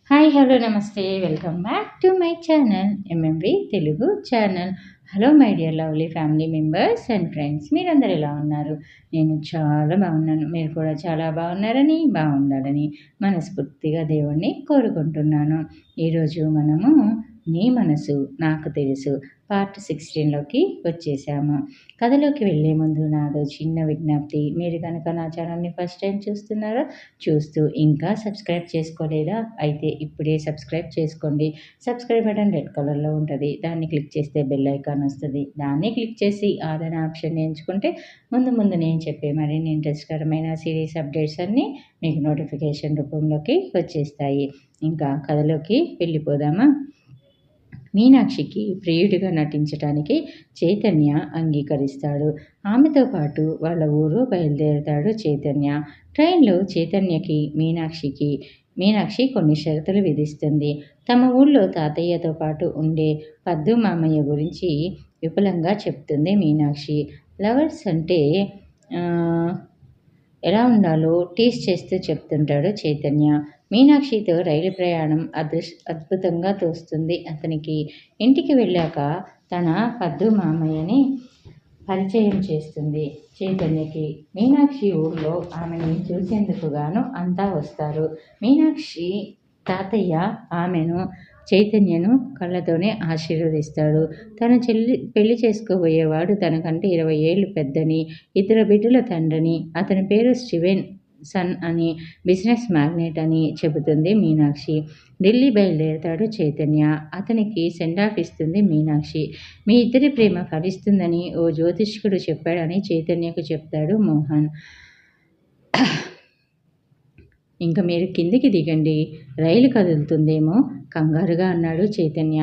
Hi hello నమస్తే welcome back to my channel MMV Telugu channel. Hello my dear lovely family members and friends, మీరందరూ ఎలా ఉన్నారు? నేను చాలా బాగున్నాను. మీరు కూడా చాలా బాగున్నారని, బాగుండాలని మనస్ఫూర్తిగా దేవుణ్ణి కోరుకుంటున్నాను. ఈరోజు మనము నీ మనసు నాకు తెలుసు పార్ట్ 16లోకి వచ్చేసాము. కథలోకి వెళ్ళే ముందు నాదో చిన్న విజ్ఞప్తి. మీరు కనుక నా ఛానల్ని ఫస్ట్ టైం చూస్తున్నారో, చూస్తూ ఇంకా సబ్స్క్రైబ్ చేసుకోలేదా, అయితే ఇప్పుడే సబ్స్క్రైబ్ చేసుకోండి. సబ్స్క్రైబ్ బటన్ రెడ్ కలర్లో ఉంటుంది, దాన్ని క్లిక్ చేస్తే బెల్ ఐకాన్ వస్తుంది. దాన్ని క్లిక్ చేసి ఆల్ అనే ఆప్షన్ ఎంచుకుంటే ముందు ముందు నేను చెప్పే మరిన్ని ఇంట్రెస్ట్కరమైన సిరీస్ అప్డేట్స్ అన్నీ మీకు నోటిఫికేషన్ రూపంలోకి వచ్చేస్తాయి. ఇంకా కథలోకి వెళ్ళిపోదామా? మీనాక్షికి ప్రియుడిగా నటించడానికి చైతన్య అంగీకరిస్తాడు. ఆమెతో పాటు వాళ్ళ ఊరు బయలుదేరతాడు చైతన్య. ట్రైన్లో చైతన్యకి మీనాక్షి కొన్ని షరతులు విధిస్తుంది. తమ ఊళ్ళో తాతయ్యతో పాటు ఉండే పద్దు మామయ్య గురించి విపులంగా చెప్తుంది మీనాక్షి. లవర్స్ అంటే ఎలా ఉండాలో టీస్ చేస్తూ చెప్తుంటాడు చైతన్య. మీనాక్షితో రైలు ప్రయాణం అద్భుతంగా తోస్తుంది అతనికి. ఇంటికి వెళ్ళాక తన పద్దు మామయ్యని పరిచయం చేస్తుంది చైతన్యకి. మీనాక్షి ఊళ్ళో ఆమెని చూసేందుకు గాను అంతా వస్తారు. మీనాక్షి తాతయ్య ఆమెను చైతన్యను కళ్ళతోనే ఆశీర్వదిస్తాడు. తన పెళ్లి చేసుకోబోయేవాడు తనకంటే 20 ఏళ్ళు పెద్దని, 2 బిడ్డల తండ్రిని, అతని పేరు స్టీవెన్ సన్ అని, బిజినెస్ మ్యాగ్నెట్ అని చెబుతుంది మీనాక్షి. ఢిల్లీ బయలుదేరతాడు చైతన్య. అతనికి సెండ్ ఆఫ్ ఇస్తుంది మీనాక్షి. మీ ఇద్దరి ప్రేమ ఫలిస్తుందని ఓ జ్యోతిష్కుడు చెప్పాడని చైతన్యకు చెప్తాడు మోహన్. ఇంకా మీరు కిందికి దిగండి, రైలు కదులుతుందేమో కంగారుగా అన్నాడు చైతన్య.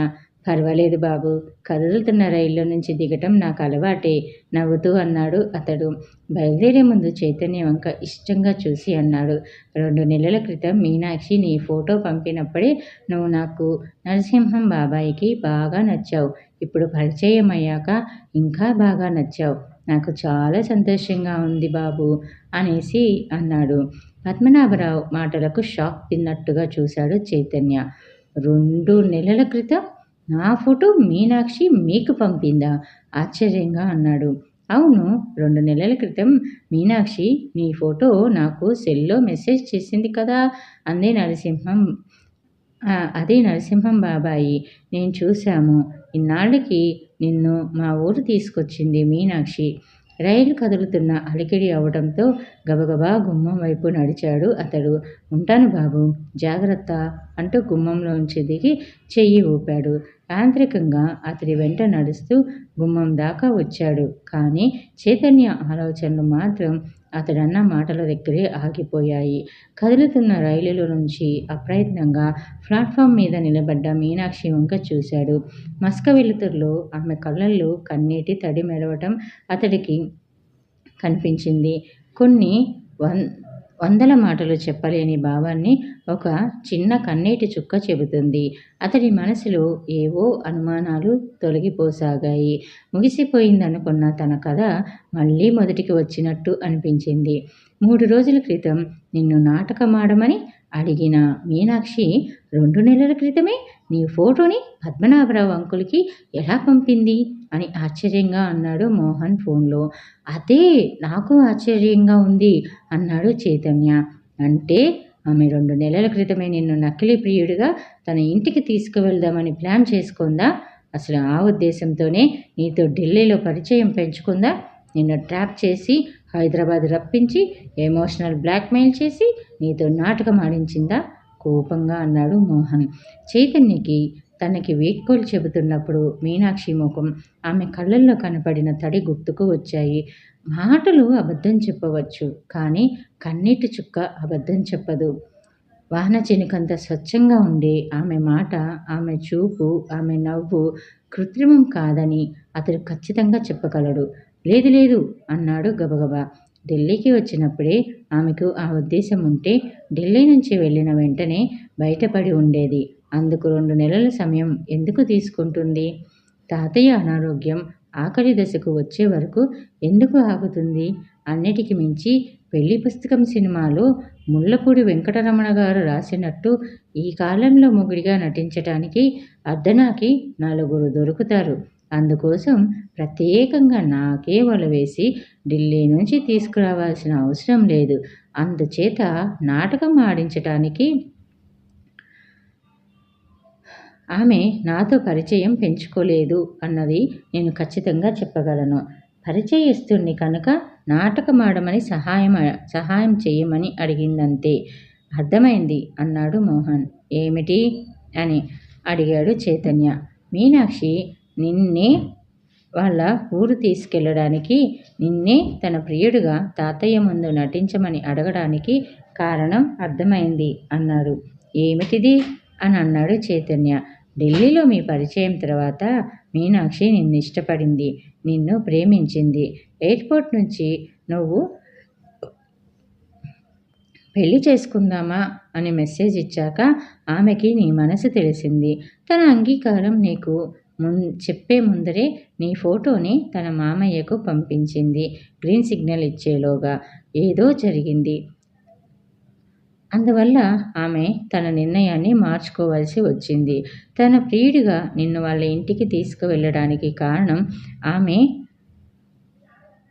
పర్వాలేదు బాబు, కదులుతున్న రైల్లో నుంచి దిగటం నాకు అలవాటే, నవ్వుతూ అన్నాడు అతడు. బయలుదేరే ముందు చైతన్య వంక ఇష్టంగా చూసి అన్నాడు. 2 నెలల క్రితం మీనాక్షి నీ ఫోటో పంపినప్పుడే నువ్వు నాకు నరసింహం బాబాయికి బాగా నచ్చావు. ఇప్పుడు పరిచయం అయ్యాక ఇంకా బాగా నచ్చావు. నాకు చాలా సంతోషంగా ఉంది బాబు అనేసి అన్నాడు. పద్మనాభరావు మాటలకు షాక్ తిన్నట్టుగా చూశాడు చైతన్య. 2 నెలల క్రితం నా ఫోటో మీనాక్షి మీకు పంపిందా? ఆశ్చర్యంగా అన్నాడు. అవును, 2 నెలల క్రితం మీనాక్షి నీ ఫోటో నాకు సెల్లో మెసేజ్ చేసింది కదా అంది నరసింహం. అదే నరసింహం బాబాయి, నేను చూశాము. ఇన్నాళ్ళకి నిన్ను మా ఊరు తీసుకొచ్చింది మీనాక్షి. రైలు కదులుతున్న అలికిడి అవడంతో గబగబా గుమ్మం వైపు నడిచాడు అతడు. ఉంటాను బాబు, జాగ్రత్త అంటూ గుమ్మంలోంచి దిగి చెయ్యి ఊపాడు. యాంత్రికంగా అతడి వెంట నడుస్తూ గుమ్మం దాకా వచ్చాడు. కానీ చైతన్య ఆలోచనలు మాత్రం అతడన్న మాటల దగ్గరే ఆగిపోయాయి. కదులుతున్న రైలులో నుంచి అప్రయత్నంగా ప్లాట్ఫామ్ మీద నిలబడ్డ మీనాక్షి వంక చూశాడు. మస్క వెలుతురులో ఆమె కళ్ళల్లో కన్నీటి తడి మెరవటం అతడికి కనిపించింది. కొన్ని వందల మాటలు చెప్పలేని భావాన్ని ఒక చిన్న కన్నీటి చుక్క చెబుతుంది. అతడి మనసులో ఏవో అనుమానాలు తొలగిపోసాగాయి. ముగిసిపోయిందనుకున్న తన కథ మళ్ళీ మొదటికి వచ్చినట్టు అనిపించింది. 3 రోజుల క్రితం నిన్ను నాటకమాడమని అడిగిన మీనాక్షి 2 నెలల క్రితమే నీ ఫోటోని పద్మనాభరావు అంకుల్కి ఎలా పంపింది అని ఆశ్చర్యంగా అన్నాడు మోహన్ ఫోన్లో. అదే నాకు ఆశ్చర్యంగా ఉంది అన్నాడు చైతన్య. అంటే ఆమె 2 నెలల క్రితమే నిన్ను నకిలీ ప్రియుడిగా తన ఇంటికి తీసుకువెళ్దామని ప్లాన్ చేసుకుందా? అసలు ఆ ఉద్దేశంతోనే నీతో ఢిల్లీలో పరిచయం పెంచుకుందా? నిన్ను ట్రాప్ చేసి హైదరాబాద్ రప్పించి ఎమోషనల్ బ్లాక్మెయిల్ చేసి నీతో నాటకం ఆడించిందా? కోపంగా అన్నాడు మోహన్. చైతన్యకి తనకి వీడ్కోలు చెబుతున్నప్పుడు మీనాక్షి ముఖం, ఆమె కళ్ళల్లో కనపడిన తడి గుర్తుకు వచ్చాయి. మాటలు అబద్ధం చెప్పవచ్చు, కానీ కన్నీటి చుక్క అబద్ధం చెప్పదు. వాన చినుకంత స్వచ్ఛంగా ఉండే ఆమె మాట, ఆమె చూపు, ఆమె నవ్వు కృత్రిమం కాదని అతడు ఖచ్చితంగా చెప్పగలడు. లేదు లేదు అన్నాడు గబగబా. ఢిల్లీకి వచ్చినప్పుడే ఆమెకు ఆ ఉద్దేశం ఉంటే ఢిల్లీ నుంచి వెళ్ళిన వెంటనే బయటపడి ఉండేది. అందుకు 2 నెలల సమయం ఎందుకు తీసుకుంటుంది? తాతయ్య అనారోగ్యం ఆఖరి దశకు వచ్చే వరకు ఎందుకు ఆగుతుంది? అన్నిటికి మించి పెళ్లి పుస్తకం సినిమాలో ముళ్ళపూడి వెంకటరమణ గారు రాసినట్టు ఈ కాలంలో మొగుడిగా నటించటానికి అర్ధనాకి నలుగురు దొరుకుతారు. అందుకోసం ప్రత్యేకంగా నాకే వల వేసి ఢిల్లీ నుంచి తీసుకురావాల్సిన అవసరం లేదు. అందుచేత నాటకం ఆడించటానికి ఆమె నాతో పరిచయం పెంచుకోలేదు అన్నది నేను ఖచ్చితంగా చెప్పగలను. పరిచయస్తుణ్ణి కనుక నాటకమాడమని సహాయం చేయమని అడిగిందంతే. అర్థమైంది అన్నాడు మోహన్. ఏమిటి అని అడిగాడు చైతన్య. మీనాక్షి నిన్నే వాళ్ళ ఊరు తీసుకెళ్ళడానికి, నిన్నే తన ప్రియుడిగా తాతయ్య ముందు నటించమని అడగడానికి కారణం అర్థమైంది అన్నాడు. ఏమిటిది అని అన్నాడు చైతన్య. ఢిల్లీలో మీ పరిచయం తర్వాత మీనాక్షి నిన్ను ఇష్టపడింది, నిన్ను ప్రేమించింది. ఎయిర్పోర్ట్ నుంచి నువ్వు పెళ్లి చేసుకుందామా అని మెసేజ్ ఇచ్చాక ఆమెకి నీ మనసు తెలిసింది. తన అంగీకారం నీకు చెప్పే ముందరే నీ ఫోటోని తన మామయ్యకు పంపించింది. గ్రీన్ సిగ్నల్ ఇచ్చేలోగా ఏదో జరిగింది. అందువల్ల ఆమె తన నిర్ణయాన్ని మార్చుకోవాల్సి వచ్చింది. తన ప్రియుడిగా నిన్ను వాళ్ళ ఇంటికి తీసుకువెళ్ళడానికి కారణం ఆమె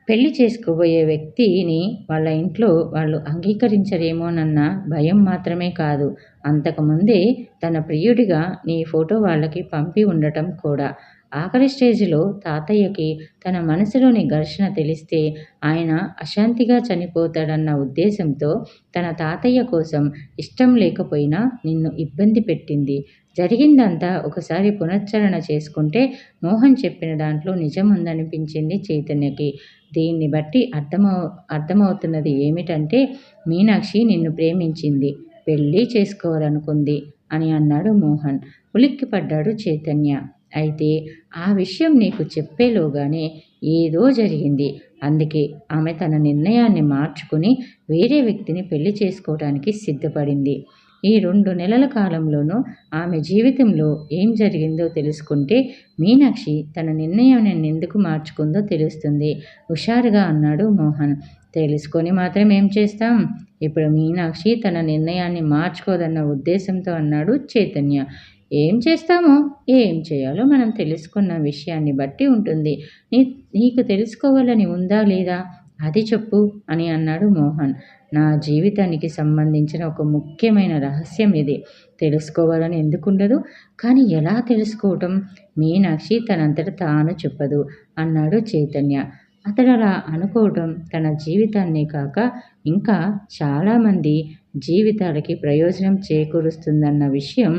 పెళ్లి చేసుకోబోయే వ్యక్తిని వాళ్ళ ఇంట్లో వాళ్ళు అంగీకరించరేమోనన్న భయం మాత్రమే కాదు, అంతకుముందే తన ప్రియుడిగా నీ ఫోటో వాళ్ళకి పంపి ఉండటం కూడా. ఆఖరి స్టేజిలో తాతయ్యకి తన మనసులోని ఘర్షణ తెలిస్తే ఆయన అశాంతిగా చనిపోతాడన్న ఉద్దేశంతో తన తాతయ్య కోసం ఇష్టం లేకపోయినా నిన్ను ఇబ్బంది పెట్టింది. జరిగిందంతా ఒకసారి పునశ్చరణ చేసుకుంటే మోహన్ చెప్పిన దాంట్లో నిజం ఉందనిపించింది చైతన్యకి. దీన్ని బట్టి అర్థమవుతున్నది ఏమిటంటే మీనాక్షి నిన్ను ప్రేమించింది, పెళ్ళి చేసుకోవాలనుకుంది అని అన్నాడు మోహన్. ఉలిక్కిపడ్డాడు చైతన్య. అయితే ఆ విషయం నీకు చెప్పేలోగానే ఏదో జరిగింది. అందుకే ఆమె తన నిర్ణయాన్ని మార్చుకుని వేరే వ్యక్తిని పెళ్లి చేసుకోవడానికి సిద్ధపడింది. ఈ 2 నెలల కాలంలోనూ ఆమె జీవితంలో ఏం జరిగిందో తెలుసుకుంటే మీనాక్షి తన నిర్ణయాన్ని ఎందుకు మార్చుకుందో తెలుస్తుంది హుషారుగా అన్నాడు మోహన్. తెలుసుకొని మాత్రం ఏం చేస్తాం? ఇప్పుడు మీనాక్షి తన నిర్ణయాన్ని మార్చుకోదన్న ఉద్దేశంతో అన్నాడు చైతన్య. ఏం చేస్తామో ఏం చేయాలో మనం తెలుసుకున్న విషయాన్ని బట్టి ఉంటుంది. నీకు తెలుసుకోవాలని ఉందా లేదా అది చెప్పు అని అన్నాడు మోహన్. నా జీవితానికి సంబంధించిన ఒక ముఖ్యమైన రహస్యం ఇది. తెలుసుకోవాలని ఎందుకుండదు, కానీ ఎలా తెలుసుకోవటం? మీనాక్షి తనంతట తాను చెప్పదు అన్నాడు చైతన్య. అతడు అలా అనుకోవటం తన జీవితాన్నే కాక ఇంకా చాలామంది జీవితాలకి ప్రయోజనం చేకూరుస్తుందన్న విషయం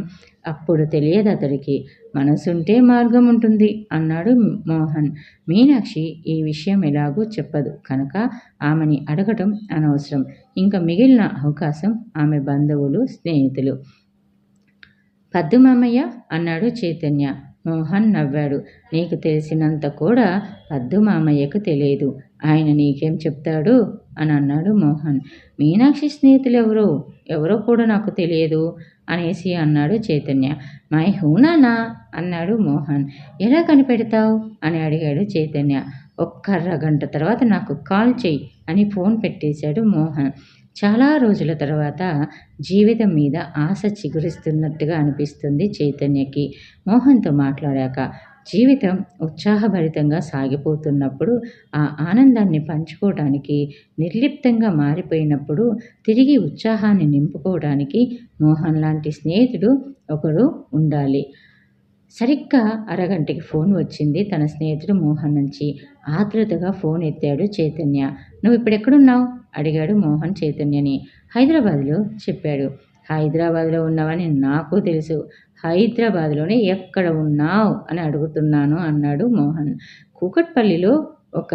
అప్పుడు తెలియదు అతడికి. మనసుంటే మార్గం ఉంటుంది అన్నాడు మోహన్. మీనాక్షి ఈ విషయం ఎలాగూ చెప్పదు కనుక ఆమెని అడగటం అనవసరం. ఇంకా మిగిలిన అవకాశం ఆమె బంధువులు, స్నేహితులు. పద్దు మామయ్య అన్నాడు చైతన్య. మోహన్ నవ్వాడు. నీకు తెలిసినంత కూడా పద్దు మామయ్యకు తెలియదు. ఆయన నీకేం చెప్తాడు అని అన్నాడు మోహన్. మీనాక్షి స్నేహితులు ఎవరో కూడా నాకు తెలియదు అనేసి అన్నాడు చైతన్య. మై హూనానా అన్నాడు మోహన్. ఎలా కనిపెడతావు అని అడిగాడు చైతన్య. ఒక్క అరగంట తర్వాత నాకు కాల్ చెయ్యి అని ఫోన్ పెట్టేశాడు మోహన్. చాలా రోజుల తర్వాత జీవితం మీద ఆశ చిగురిస్తున్నట్టుగా అనిపిస్తుంది చైతన్యకి. మోహన్తో మాట్లాడాక జీవితం ఉత్సాహభరితంగా సాగిపోతున్నప్పుడు, ఆ ఆనందాన్ని పంచుకోవడానికి నిర్లిప్తంగా మారిపోయినప్పుడు తిరిగి ఉత్సాహాన్ని నింపుకోవడానికి మోహన్ లాంటి స్నేహితుడు ఒకడు ఉండాలి. సరిగ్గా అరగంటకి ఫోన్ వచ్చింది తన స్నేహితుడు మోహన్ నుంచి. ఆతృతగా ఫోన్ ఎత్తాడు చైతన్య. నువ్వు ఇప్పుడెక్కడున్నావు అడిగాడు మోహన్ చైతన్యని. హైదరాబాద్లో చెప్పాడు. హైదరాబాద్లో ఉన్నావని నాకు తెలుసు. హైదరాబాద్లోనే ఎక్కడ ఉన్నావు అని అడుగుతున్నాను అన్నాడు మోహన్. కూకట్పల్లిలో ఒక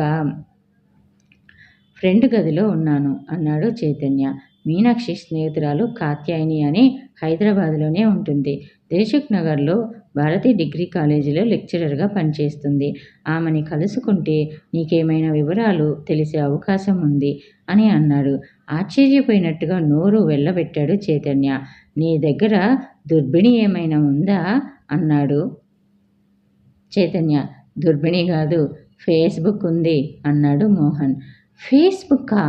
ఫ్రెండ్ గదిలో ఉన్నాను అన్నాడు చైతన్య. మీనాక్షి స్నేహితురాలు కాత్యాయని అని హైదరాబాద్లోనే ఉంటుంది. దేశక్ నగర్లో భారతీ డిగ్రీ కాలేజీలో లెక్చరర్గా పనిచేస్తుంది. ఆమెని కలుసుకుంటే నీకేమైనా వివరాలు తెలిసే అవకాశం ఉంది అని అన్నాడు. ఆశ్చర్యపోయినట్టుగా నోరు వెళ్ళబెట్టాడు చైతన్య. నీ దగ్గర దుర్బిణి ఏమైనా ఉందా అన్నాడు చైతన్య. దుర్బిణి కాదు, ఫేస్బుక్ ఉంది అన్నాడు మోహన్. ఫేస్బుక్కా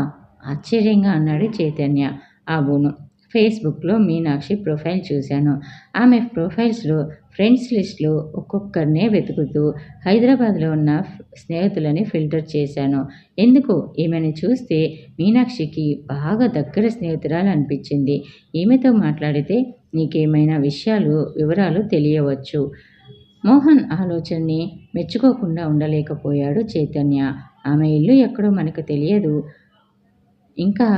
ఆశ్చర్యంగా అన్నాడు చైతన్య. అవును. ఫేస్‌బుక్‌లో మీనాక్షి ప్రొఫైల్ చూశాను. ఆమె ప్రొఫైల్స్‌లో ఫ్రెండ్స్ లిస్ట్‌లో ఒక్కొక్కరినే వెతుకుతూ హైదరాబాద్‌లో ఉన్న స్నేహితులని ఫిల్టర్ చేశాను. ఎందుకో ఈమెని చూస్తే మీనాక్షికి బాగా దగ్గర స్నేహితురాలనిపించింది. ఈమెతో మాట్లాడితే నీకేమైనా వివరాలు తెలియవచ్చు. మోహన్ ఆలోచనని మెచ్చుకోకుండా ఉండలేకపోయాడు చైతన్య. ఆమె ఇల్లు ఎక్కడో మనకు తెలియదు. ఇంకా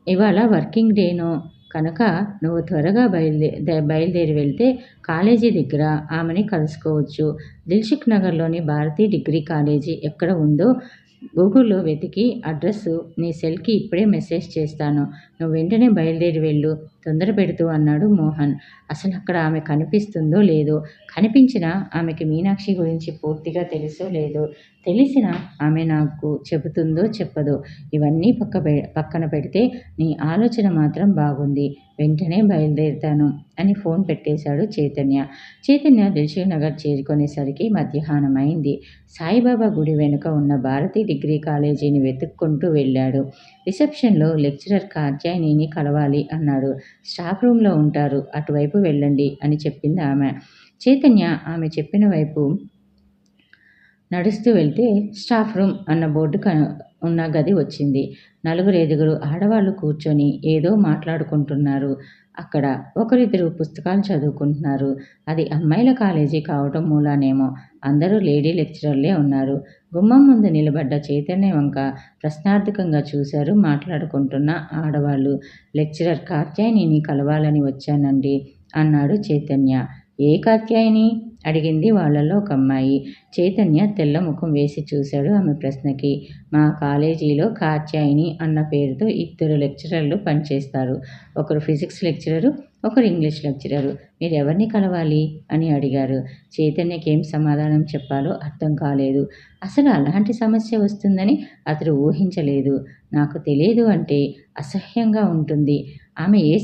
ఇవాళ వర్కింగ్ డేనో కనుక నువ్వు త్వరగా బయలుదేరి వెళ్తే కాలేజీ దగ్గర ఆమెని కలుసుకోవచ్చు. దిల్సుఖ్ నగర్‌లోని భారతి డిగ్రీ కాలేజీ ఎక్కడ ఉందో గూగుల్‌లో వెతికి అడ్రస్సు నీ సెల్‌కి ఇప్పుడే మెసేజ్ చేస్తాను. నువ్వు వెంటనే బయలుదేరి వెళ్ళు. తొందర పెడుతూ అన్నాడు మోహన్. అసలక్కడ ఆమె కనిపిస్తుందో లేదో, కనిపించినా ఆమెకి మీనాక్షి గురించి పూర్తిగా తెలుసో లేదో, తెలిసినా ఆమె నాకు చెబుతుందో చెప్పదో, ఇవన్నీ పక్కన పెడితే నీ ఆలోచన మాత్రం బాగుంది. వెంటనే బయలుదేరుతాను అని ఫోన్ పెట్టేశాడు చైతన్య. చైతన్య దిల్సుఖ్ నగర్ చేరుకునేసరికి మధ్యాహ్నం అయింది. సాయిబాబా గుడి వెనుక ఉన్న భారతి డిగ్రీ కాలేజీని వెతుక్కుంటూ వెళ్ళాడు. రిసెప్షన్‌లో లెక్చరర్ కాత్యాయనిని కలవాలి అన్నాడు. స్టాఫ్ రూమ్‌లో ఉంటారు. అటువైపు వెళ్ళండి అని చెప్పింది ఆమె. చైతన్య ఆమె చెప్పిన వైపు నడుస్తూ వెళ్తే స్టాఫ్ రూమ్ అన్న బోర్డు ఉన్న గది వచ్చింది. నలుగురైదుగురు ఆడవాళ్లు కూర్చొని ఏదో మాట్లాడుకుంటున్నారు. అక్కడ ఒకరిద్దరు పుస్తకాలు చదువుకుంటున్నారు. అది అమ్మాయిల కాలేజీ కావటం మూలానేమో అందరూ లేడీ లెక్చరర్లే ఉన్నారు. గుమ్మం ముందు నిలబడ్డ చైతన్య వంక ప్రశ్నార్థకంగా చూశారు మాట్లాడుకుంటున్న ఆడవాళ్లు. లెక్చరర్ కాత్యాయనిని కలవాలని వచ్చానండి అన్నాడు చైతన్య. ఏ కాత్యాయని? అడిగింది వాళ్ళలో ఒక అమ్మాయి. చైతన్య తెల్ల ముఖం వేసి చూశాడు ఆమె ప్రశ్నకి. మా కాలేజీలో కాత్యాయని అన్న పేరుతో ఇద్దరు లెక్చరర్లు పనిచేస్తారు. ఒకరు ఫిజిక్స్ లెక్చరరు, ఒకరు ఇంగ్లీష్ లెక్చరరు. మీరెవరిని కలవాలి అని అడిగారు. చైతన్యకి ఏం సమాధానం చెప్పాలో అర్థం కాలేదు. అసలు అలాంటి సమస్య వస్తుందని అతడు ఊహించలేదు. నాకు తెలియదు అంటే అసహ్యంగా ఉంటుంది. ఆమె ఏ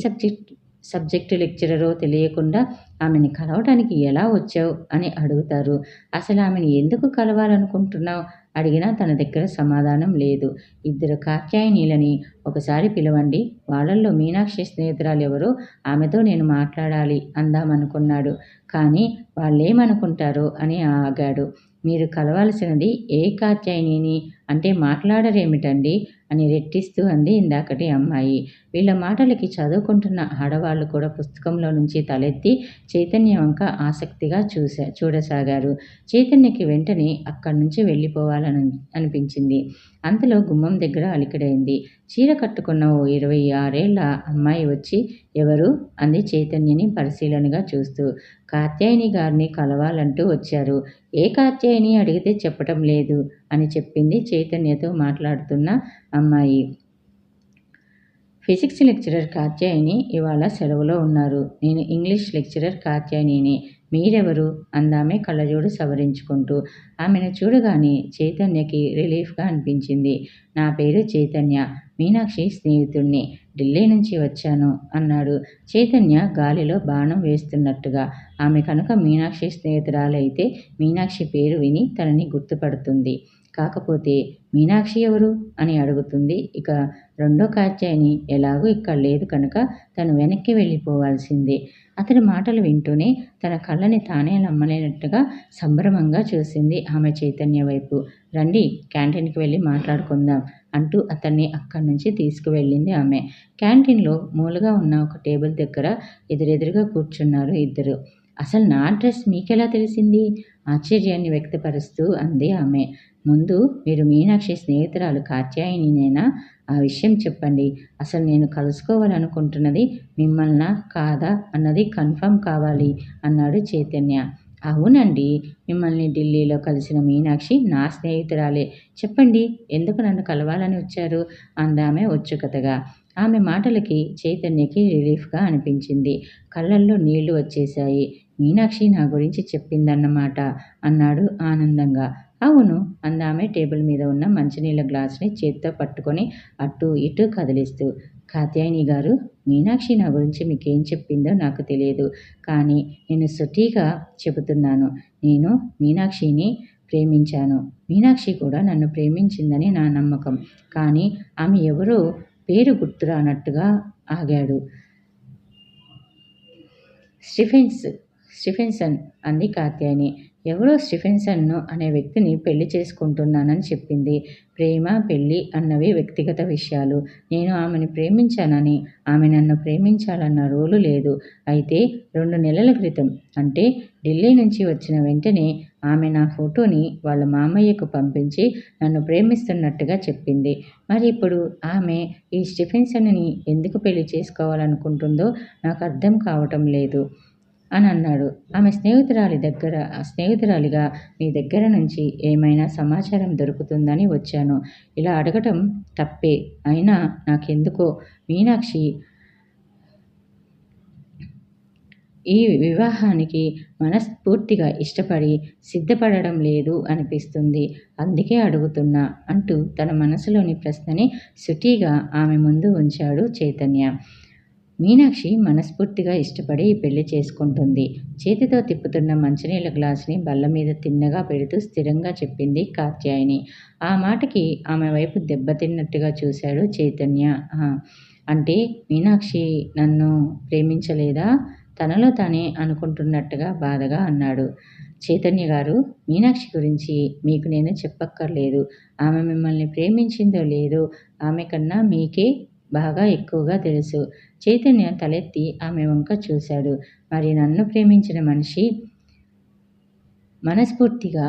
సబ్జెక్టు లెక్చరరో తెలియకుండా ఆమెని కలవటానికి ఎలా వచ్చావు అని అడుగుతారు. అసలు ఆమెని ఎందుకు కలవాలనుకుంటున్నావు అడిగినా తన దగ్గర సమాధానం లేదు. ఇద్దరు కాత్యాయనిలని ఒకసారి పిలవండి. వాళ్ళల్లో మీనాక్షి స్నేహితురాలెవరో ఆమెతో నేను మాట్లాడాలి అందామనుకున్నాడు. కానీ వాళ్ళేమనుకుంటారో అని ఆగాడు. మీరు కలవాల్సినది ఏ కాత్యాయనిని అంటే మాట్లాడరేమిటండి అని రెట్టిస్తూ అంది ఇందాకటి అమ్మాయి. వీళ్ళ మాటలకి చదువుకుంటున్న ఆడవాళ్లు కూడా పుస్తకంలో నుంచి తలెత్తి చైతన్య వంక ఆసక్తిగా చూడసాగారు. చైతన్యకి వెంటనే అక్కడి నుంచి అనిపించింది. అంతలో గుమ్మం దగ్గర అలికిడైంది. చీర కట్టుకున్న ఓ 26 ఏళ్ల అమ్మాయి వచ్చి ఎవరు? అంది చైతన్యని పరిశీలనగా చూస్తూ. కాత్యాయని గారిని కలవాలంటూ వచ్చారు. ఏ కాత్యాయని అడిగితే చెప్పటం లేదు అని చెప్పింది చైతన్యతో మాట్లాడుతున్న అమ్మాయి. ఫిజిక్స్ లెక్చరర్ కాత్యాయని ఇవాళ సెలవులో ఉన్నారు. నేను ఇంగ్లీష్ లెక్చరర్ కాత్యాయనిని. మీరెవరు? అందామె కళ్ళజోడు సవరించుకుంటూ. ఆమెను చూడగానే చైతన్యకి రిలీఫ్గా అనిపించింది. నా పేరు చైతన్య. మీనాక్షి స్నేహితుణ్ణి. ఢిల్లీ నుంచి వచ్చాను అన్నాడు చైతన్య గాలిలో బాణం వేస్తున్నట్టుగా. ఆమె కనుక మీనాక్షి స్నేహితురాలైతే మీనాక్షి పేరు విని తనని గుర్తుపడుతుంది. కాకపోతే మీనాక్షి ఎవరు అని అడుగుతుంది. ఇక రెండో కాత్యాయని ఎలాగూ ఇక్కడ లేదు కనుక తను వెనక్కి వెళ్ళిపోవాల్సిందే. అతడి మాటలు వింటూనే తన కళ్ళని తానే నమ్మలేనట్టుగా సంభ్రమంగా చూసింది ఆమె చైతన్య వైపు. రండి క్యాంటీన్కి వెళ్ళి మాట్లాడుకుందాం అంటూ అతన్ని అక్కడి నుంచి తీసుకువెళ్ళింది ఆమె. క్యాంటీన్లో మూలగా ఉన్న ఒక టేబుల్ దగ్గర ఎదురెదురుగా కూర్చున్నారు ఇద్దరు. అసలు నా అడ్రస్ మీకెలా తెలిసింది? ఆశ్చర్యాన్ని వ్యక్తపరుస్తూ అంది ఆమె. ముందు మీరు మీనాక్షి స్నేహితురాలు కాత్యాయనినేనా? ఆ విషయం చెప్పండి. అసలు నేను కలుసుకోవాలనుకుంటున్నది మిమ్మల్నా కాదా అన్నది కన్ఫర్మ్ కావాలి అన్నాడు చైతన్య. అవునండి. మిమ్మల్ని ఢిల్లీలో కలిసిన మీనాక్షి నా స్నేహితురాలే. చెప్పండి ఎందుకు నన్ను కలవాలని వచ్చారు? అందామె ఉత్సుకతగా. ఆమె మాటలకి చైతన్యకి రిలీఫ్గా అనిపించింది. కళ్ళల్లో నీళ్లు వచ్చేశాయి. మీనాక్షి నా గురించి చెప్పిందన్నమాట అన్నాడు ఆనందంగా. అవును అందామె టేబుల్ మీద ఉన్న మంచినీళ్ళ గ్లాసుని చేత్తో పట్టుకొని అటూ ఇటూ కదిలిస్తూ. కాత్యాయని గారు, మీనాక్షి నా గురించి మీకేం చెప్పిందో నాకు తెలియదు. కానీ నేను సూటిగా చెబుతున్నాను. నేను మీనాక్షిని ప్రేమించాను. మీనాక్షి కూడా నన్ను ప్రేమించిందని నా నమ్మకం. కానీ ఆమె ఎవరో పేరు గుర్తురానట్టుగా ఆగాడు. స్టీఫెన్సన్ అంది కాత్యాయని. ఎవరో స్టీఫెన్సన్ను అనే వ్యక్తిని పెళ్లి చేసుకుంటున్నానని చెప్పింది. ప్రేమ, పెళ్లి అన్నవి వ్యక్తిగత విషయాలు. నేను ఆమెను ప్రేమించానని, ఆమె నన్ను ప్రేమించాలన్న రూలు లేదు. అయితే 2 నెలల క్రితం, అంటే ఢిల్లీ నుంచి వచ్చిన వెంటనే ఆమె నా ఫోటోని వాళ్ళ మామయ్యకు పంపించి నన్ను ప్రేమిస్తున్నట్టుగా చెప్పింది. మరి ఇప్పుడు ఆమె ఈ స్టీఫెన్సన్ని ఎందుకు పెళ్లి చేసుకోవాలనుకుంటుందో నాకు అర్థం కావటం లేదు అని అన్నాడు. ఆమె స్నేహితురాలిగా మీ దగ్గర నుంచి ఏమైనా సమాచారం దొరుకుతుందని వచ్చాను. ఇలా అడగటం తప్పే. అయినా నాకెందుకో మీనాక్షి ఈ వివాహానికి మనస్ఫూర్తిగా ఇష్టపడి సిద్ధపడడం లేదు అనిపిస్తుంది. అందుకే అడుగుతున్నా అంటూ తన మనసులోని ప్రశ్నని సూటిగా ఆమె ముందు ఉంచాడు చైతన్య. మీనాక్షి మనస్ఫూర్తిగా ఇష్టపడి పెళ్లి చేసుకుంటుంది. చేతితో తిప్పుతున్న మంచినీళ్ళ గ్లాసుని బల్ల మీద తిన్నగా పెడుతూ స్థిరంగా చెప్పింది కాత్యాయని. ఆ మాటకి ఆమె వైపు దెబ్బతిన్నట్టుగా చూశాడు చైతన్య. అంటే మీనాక్షి నన్ను ప్రేమించలేదా? తనలో తానే అనుకుంటున్నట్టుగా బాధగా అన్నాడు. చైతన్య గారు, మీనాక్షి గురించి మీకు నేను చెప్పక్కర్లేదు. ఆమె మిమ్మల్ని ప్రేమించిందో లేదో ఆమె కన్నా మీకే బాగా ఎక్కువగా తెలుసు. చైతన్య తలెత్తి ఆమె వంక చూశాడు. మరి నన్ను ప్రేమించిన మనిషి మనస్ఫూర్తిగా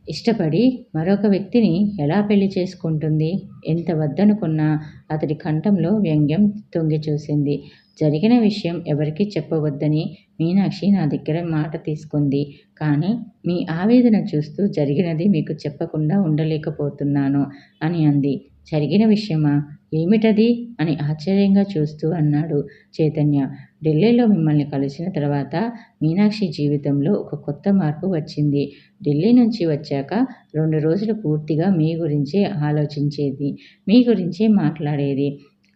ఇష్టపడి మరొక వ్యక్తిని ఎలా పెళ్లి చేసుకుంటుంది? ఎంత వద్దనుకున్నా అతడి కంఠంలో వ్యంగ్యం తొంగి చూసింది. జరిగిన విషయం ఎవరికీ చెప్పవద్దని మీనాక్షి నా దగ్గర మాట తీసుకుంది. కానీ మీ ఆవేదన చూస్తూ జరిగినది మీకు చెప్పకుండా ఉండలేకపోతున్నాను అని అంది. జరిగిన విషయమా? ఏమిటది అని ఆశ్చర్యంగా చూస్తూ అన్నాడు చైతన్య. ఢిల్లీలో మిమ్మల్ని కలిసిన తర్వాత మీనాక్షి జీవితంలో ఒక కొత్త మార్పు వచ్చింది. ఢిల్లీ నుంచి వచ్చాక 2 రోజులు పూర్తిగా మీ గురించే ఆలోచించేది, మీ గురించే మాట్లాడేది.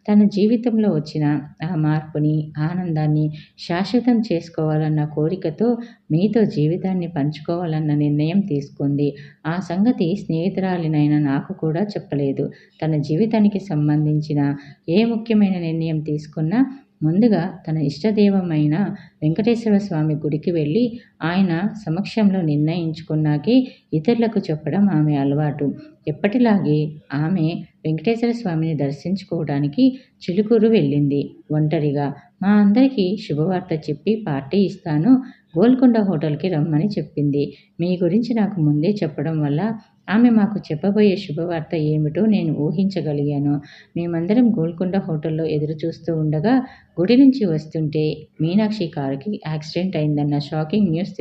తన జీవితంలో వచ్చిన ఆ మార్పుని, ఆనందాన్ని శాశ్వతం చేసుకోవాలన్న కోరికతో మీతో జీవితాన్ని పంచుకోవాలన్న నిర్ణయం తీసుకుంది. ఆ సంగతి స్నేహితురాలినైన నాకు కూడా చెప్పలేదు. తన జీవితానికి సంబంధించిన ఏ ముఖ్యమైన నిర్ణయం తీసుకున్నా ముందుగా తన ఇష్టదైవమైన వెంకటేశ్వర స్వామి గుడికి వెళ్ళి ఆయన సమక్షంలో నిర్ణయించుకున్నాకే ఇతరులకు చెప్పడం ఆమె అలవాటు. ఎప్పటిలాగే ఆమె వెంకటేశ్వర స్వామిని దర్శించుకోవడానికి చిలుకూరు వెళ్ళింది ఒంటరిగా. మా అందరికీ శుభవార్త చెప్పి పార్టీ ఇస్తాను, గోల్కొండ హోటల్కి రమ్మని చెప్పింది. మీ గురించి నాకు ముందే చెప్పడం వల్ల ఆమె మాకు చెప్పబోయే శుభవార్త ఏమిటో నేను ఊహించగలిగాను. మేమందరం గోల్కొండ హోటల్లో ఎదురు చూస్తూ ఉండగా గుడి నుంచి వస్తుంటే మీనాక్షి కారుకి యాక్సిడెంట్ అయిందన్న షాకింగ్ న్యూస్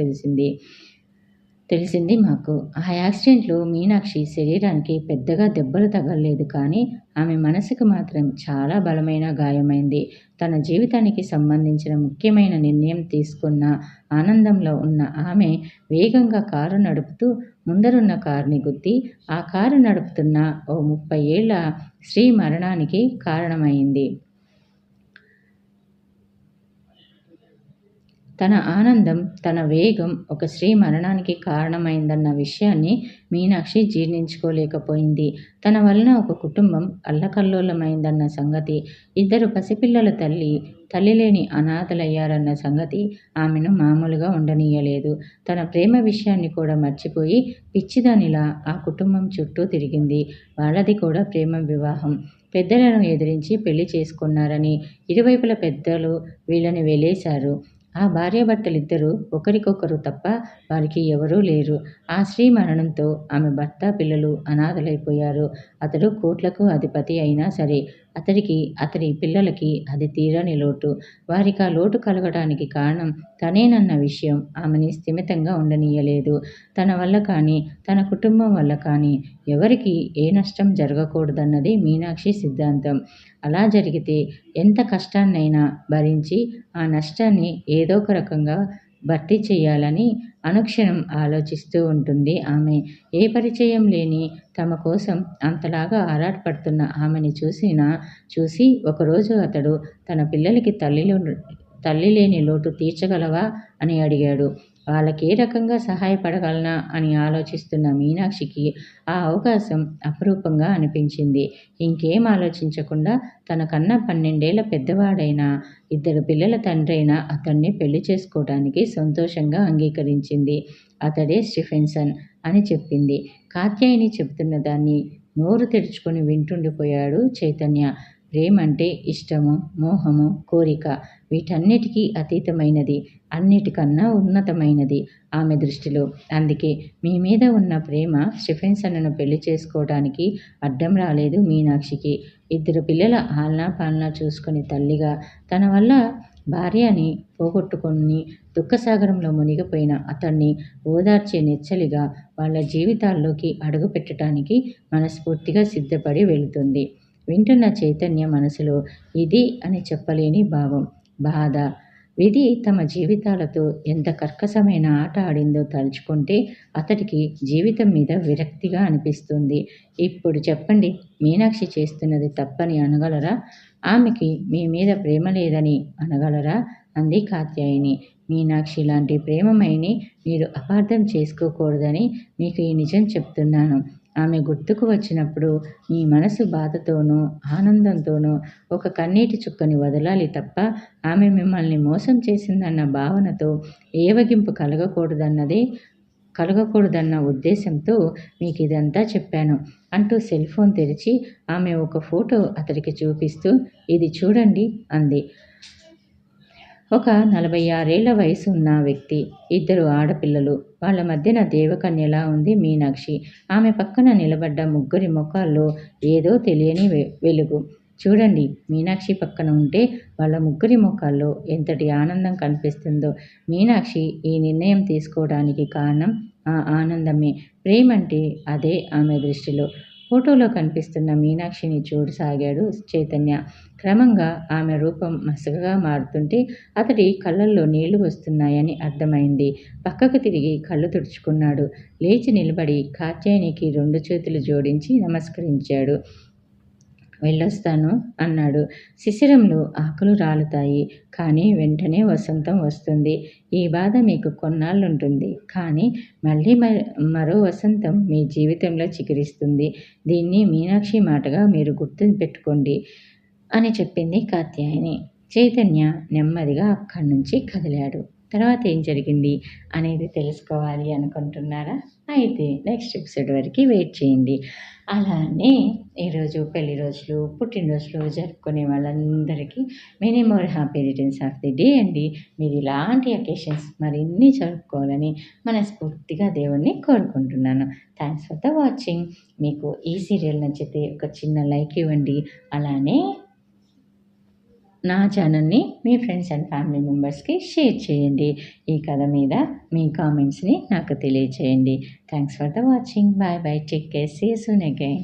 తెలిసింది మాకు. ఆ యాక్సిడెంట్లో మీనాక్షి శరీరానికి పెద్దగా దెబ్బలు తగలలేదు, కానీ ఆమె మనసుకు మాత్రం చాలా బలమైన గాయమైంది. తన జీవితానికి సంబంధించిన ముఖ్యమైన నిర్ణయం తీసుకున్న ఆనందంలో ఉన్న ఆమె వేగంగా కారు నడుపుతూ ముందరున్న కారుని గుద్ది ఆ కారు నడుపుతున్న ఓ 30 ఏళ్ల స్త్రీ మరణానికి కారణమైంది. తన ఆనందం, తన వేగం ఒక స్త్రీ మరణానికి కారణమైందన్న విషయాన్ని మీనాక్షి జీర్ణించుకోలేకపోయింది. తన వలన ఒక కుటుంబం అల్లకల్లోలమైందన్న సంగతి, 2 పసిపిల్లల తల్లి లేని అనాథలయ్యారన్న సంగతి ఆమెను మామూలుగా ఉండనీయలేదు. తన ప్రేమ విషయాన్ని కూడా మర్చిపోయి పిచ్చిదానిలా ఆ కుటుంబం చుట్టూ తిరిగింది. వాళ్ళది కూడా ప్రేమ వివాహం. పెద్దలను ఎదిరించి పెళ్లి చేసుకున్నారని ఇరువైపుల పెద్దలు వీళ్ళని వెలేశారు. ఆ భార్యాభర్తలిద్దరూ ఒకరికొకరు తప్ప వారికి ఎవరూ లేరు. ఆ స్త్రీ మరణంతో ఆమె భర్త, పిల్లలు అనాథలైపోయారు. అతడు కోట్లకు అధిపతి అయినా సరే అతడికి, అతడి పిల్లలకి అది తీరని లోటు. వారికి ఆ లోటు కలగడానికి కారణం తనేనన్న విషయం ఆమెని స్థిమితంగా ఉండనీయలేదు. తన వల్ల కానీ, తన కుటుంబం వల్ల కానీ ఎవరికి ఏ నష్టం జరగకూడదన్నది మీనాక్షి సిద్ధాంతం. అలా జరిగితే ఎంత కష్టాన్నైనా భరించి ఆ నష్టాన్ని ఏదో ఒక రకంగా భర్తీ చేయాలని అనుక్షణం ఆలోచిస్తూ ఉంటుంది ఆమె. ఏ పరిచయం లేని తమ కోసం అంతలాగా ఆరాటపడుతున్న ఆమెని చూసి ఒకరోజు అతడు తన పిల్లలకి తల్లి లేని లోటు తీర్చగలవా అని అడిగాడు. వాళ్ళకి ఏ రకంగా సహాయపడగలనా అని ఆలోచిస్తున్న మీనాక్షికి ఆ అవకాశం అపురూపంగా అనిపించింది. ఇంకేం ఆలోచించకుండా తనకన్నా 12 ఏళ్ల పెద్దవాడైన, 2 పిల్లల తండ్రైన అతన్ని పెళ్లి చేసుకోవడానికి సంతోషంగా అంగీకరించింది. అతడే స్టీఫెన్సన్ అని చెప్పింది. కాత్యాయని చెబుతున్న దాన్ని నోరు తెరుచుకొని వింటుండిపోయాడు చైతన్య. ప్రేమంటే ఇష్టము, మోహము, కోరిక వీటన్నిటికీ అతీతమైనది, అన్నిటికన్నా ఉన్నతమైనది ఆమె దృష్టిలో. అందుకే మీ మీద ఉన్న ప్రేమ స్టీఫెన్సన్ను పెళ్లి చేసుకోవడానికి అడ్డం రాలేదు మీనాక్షికి. 2 పిల్లల ఆలనా పాలనా చూసుకుని తల్లిగా, తన వల్ల భార్యని పోగొట్టుకొని దుఃఖసాగరంలో మునిగిపోయిన అతన్ని ఓదార్చే నెచ్చలిగా వాళ్ళ జీవితాల్లోకి అడుగుపెట్టడానికి మనస్ఫూర్తిగా సిద్ధపడి వెళుతుంది. వింటున్న చైతన్య మనసులో ఇది అని చెప్పలేని భావం, బాధ. విధి తమ జీవితాలతో ఎంత కర్కశమైన ఆట ఆడిందో తలుచుకుంటే అతడికి జీవితం మీద విరక్తిగా అనిపిస్తుంది. ఇప్పుడు చెప్పండి, మీనాక్షి చేస్తున్నది తప్పని అనగలరా? ఆమెకి మీ మీద ప్రేమ లేదని అనగలరా? అంది కాత్యాయని. మీనాక్షి లాంటి ప్రేమమయిని మీరు అపార్థం చేసుకోకూడదని మీకు ఈ నిజం చెప్తున్నాను. ఆమె గుర్తుకు వచ్చినప్పుడు మీ మనసు బాధతోనో ఆనందంతోనో ఒక కన్నీటి చుక్కని వదలాలి తప్ప ఆమె మిమ్మల్ని మోసం చేసిందన్న భావనతో ఏవగింపు కలగకూడదన్న ఉద్దేశంతో మీకు ఇదంతా చెప్పాను అంటూ సెల్ ఫోన్ తెరిచి ఆమె ఒక ఫోటో అతడికి చూపిస్తూ ఇది చూడండి అంది. ఒక 46 ఏళ్ల వయసు ఉన్న వ్యక్తి, 2 ఆడపిల్లలు. వాళ్ళ మధ్యన దేవకన్యలా ఉంది మీనాక్షి. ఆమె పక్కన నిలబడ్డ ముగ్గురి ముఖాల్లో ఏదో తెలియని వెలుగు. చూడండి, మీనాక్షి పక్కన ఉంటే వాళ్ళ ముగ్గురి ముఖాల్లో ఎంతటి ఆనందం కనిపిస్తుందో. మీనాక్షి ఈ నిర్ణయం తీసుకోవడానికి కారణం ఆ ఆనందమే. ప్రేమంటే అదే ఆమె దృష్టిలో. ఫోటోలో కనిపిస్తున్న మీనాక్షిని చూడసాగాడు చైతన్య. క్రమంగా ఆమె రూపం మసకగా మారుతుంటే అతడి కళ్ళల్లో నీళ్లు వస్తున్నాయని అర్థమైంది. పక్కకు తిరిగి కళ్ళు తుడుచుకున్నాడు. లేచి నిలబడి కాత్యాయనికి 2 చేతులు జోడించి నమస్కరించాడు. వెళ్ళొస్తాను అన్నాడు. శిశిరంలో ఆకులు రాలుతాయి, కానీ వెంటనే వసంతం వస్తుంది. ఈ బాధ మీకు కొన్నాళ్ళుంటుంది, కానీ మళ్ళీ మరో వసంతం మీ జీవితంలో చిగురిస్తుంది. దీన్ని మీనాక్షి మాటగా మీరు గుర్తుపెట్టుకోండి అని చెప్పింది కాత్యాయని. చైతన్య నెమ్మదిగా అక్కడి నుంచి కదిలాడు. తర్వాత ఏం జరిగింది అనేది తెలుసుకోవాలి అనుకుంటున్నారా? అయితే నెక్స్ట్ ఎపిసోడ్ వరకు వెయిట్ చేయండి. అలానే ఈరోజు పెళ్లి రోజులు, పుట్టినరోజులు జరుపుకునే వాళ్ళందరికీ many more happy returns of the day అండి. మీరు ఇలాంటి అకేషన్స్ మరిన్ని జరుపుకోవాలని మనస్ఫూర్తిగా దేవుణ్ణి కోరుకుంటున్నాను. Thanks for the watching. మీకు ఈ సీరియల్ నచ్చితే ఒక చిన్న లైక్ ఇవ్వండి. అలానే నా ఛానల్ని మీ ఫ్రెండ్స్ అండ్ ఫ్యామిలీ మెంబర్స్కి షేర్ చేయండి. ఈ కథ మీద మీ కామెంట్స్ని నాకు తెలియచేయండి. Thanks for the watching. Bye bye. Take care. See you soon again.